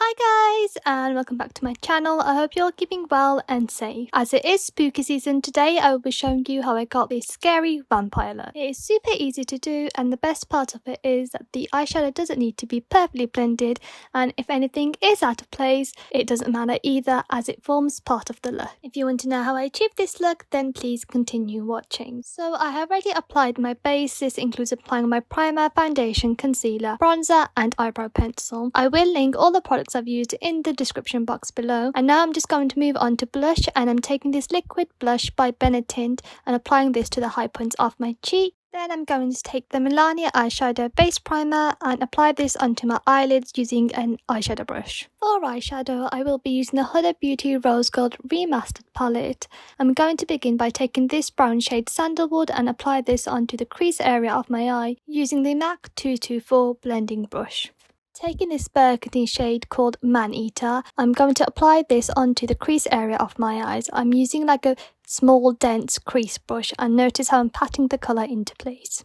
Hi guys and welcome back to my channel. I hope you're all keeping well and safe. As it is spooky season, today I will be showing you how I got this scary vampire look. It is super easy to do, and the best part of it is that the eyeshadow doesn't need to be perfectly blended, and if anything is out of place, it doesn't matter either as it forms part of the look. If you want to know how I achieved this look, then please continue watching. So I have already applied my base. This includes applying my primer, foundation, concealer, bronzer and eyebrow pencil. I will link all the products I've used in the description box below. And now I'm just going to move on to blush, and I'm taking this liquid blush by Benetint and applying this to the high points of my cheek. Then I'm going to take the Milani eyeshadow base primer and apply this onto my eyelids using an eyeshadow brush. For eyeshadow, I will be using the Huda Beauty Rose remastered palette. I'm going to begin by taking this brown shade Sandalwood and apply this onto the crease area of my eye using the MAC 224 blending brush. Taking this burgundy shade called Man Eater, I'm going to apply this onto the crease area of my eyes. I'm using like a small dense crease brush, and notice how I'm patting the colour into place.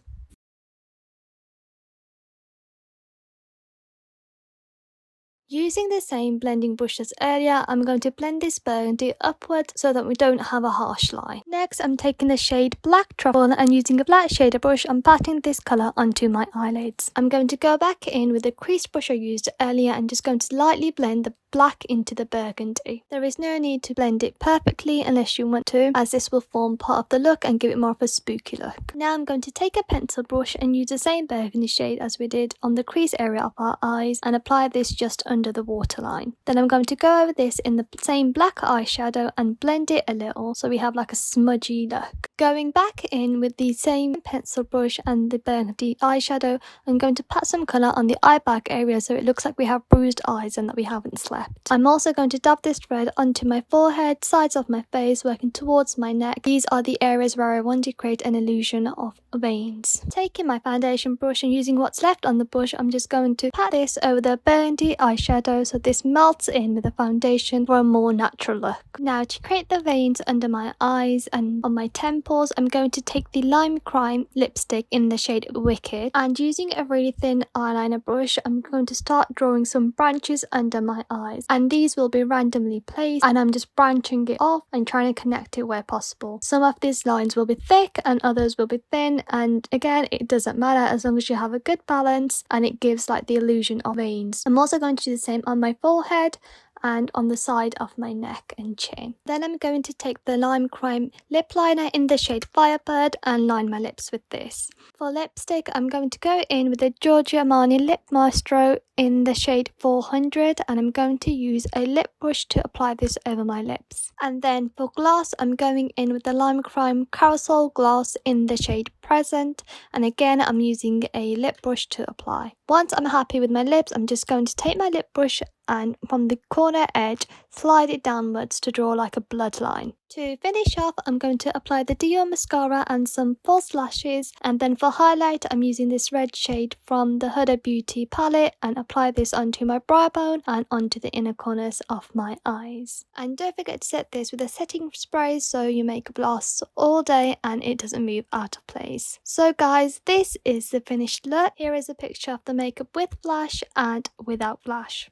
Using the same blending brush as earlier, I'm going to blend this burgundy upwards so that we don't have a harsh line. Next, I'm taking the shade Black Truffle and using a black shader brush, I'm patting this colour onto my eyelids. I'm going to go back in with the crease brush I used earlier and just going to lightly blend the black into the burgundy. There is no need to blend it perfectly unless you want to, as this will form part of the look and give it more of a spooky look. Now I'm going to take a pencil brush and use the same burgundy shade as we did on the crease area of our eyes and apply this just under the waterline. Then I'm going to go over this in the same black eyeshadow and blend it a little so we have like a smudgy look. Going back in with the same pencil brush and the burgundy eyeshadow, I'm going to pat some colour on the eye bag area so it looks like we have bruised eyes and that we haven't slept. I'm also going to dab this red onto my forehead, sides of my face, working towards my neck. These are the areas where I want to create an illusion of veins. Taking my foundation brush and using what's left on the brush, I'm just going to pat this over the burgundy eyeshadow so this melts in with the foundation for a more natural look. Now to create the veins under my eyes and on my temples, I'm going to take the Lime Crime lipstick in the shade Wicked, and using a really thin eyeliner brush, I'm going to start drawing some branches under my eyes. And these will be randomly placed, and I'm just branching it off and trying to connect it where possible. Some of these lines will be thick and others will be thin, and again it doesn't matter as long as you have a good balance and it gives like the illusion of veins. I'm also going to do the same on my forehead and on the side of my neck and chin. Then I'm going to take the Lime Crime lip liner in the shade Firebird and line my lips with this. For lipstick, I'm going to go in with the Giorgio Armani Lip Maestro in the shade 400, and I'm going to use a lip brush to apply this over my lips. And then for gloss, I'm going in with the Lime Crime Carousel Gloss in the shade Present, and again I'm using a lip brush to apply. Once I'm happy with my lips, I'm just going to take my lip brush and from the corner edge slide it downwards to draw like a blood line. To finish off, I'm going to apply the Dior mascara and some false lashes, and then for highlight I'm using this red shade from the Huda Beauty palette and apply this onto my brow bone and onto the inner corners of my eyes. And don't forget to set this with a setting spray so your makeup lasts all day and it doesn't move out of place. So guys, this is the finished look. Here is a picture of the makeup with flash and without flash.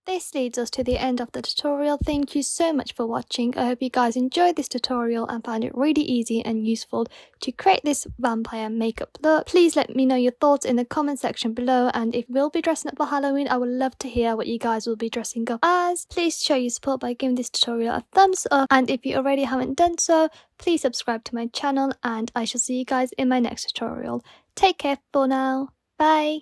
This leads us to the end of the tutorial. Thank you so much for watching. I hope you guys enjoyed this tutorial and found it really easy and useful to create this vampire makeup look. Please let me know your thoughts in the comment section below, and if you will be dressing up for Halloween, I would love to hear what you guys will be dressing up as. Please show your support by giving this tutorial a thumbs up, and if you already haven't done so, please subscribe to my channel, and I shall see you guys in my next tutorial. Take care for now. Bye!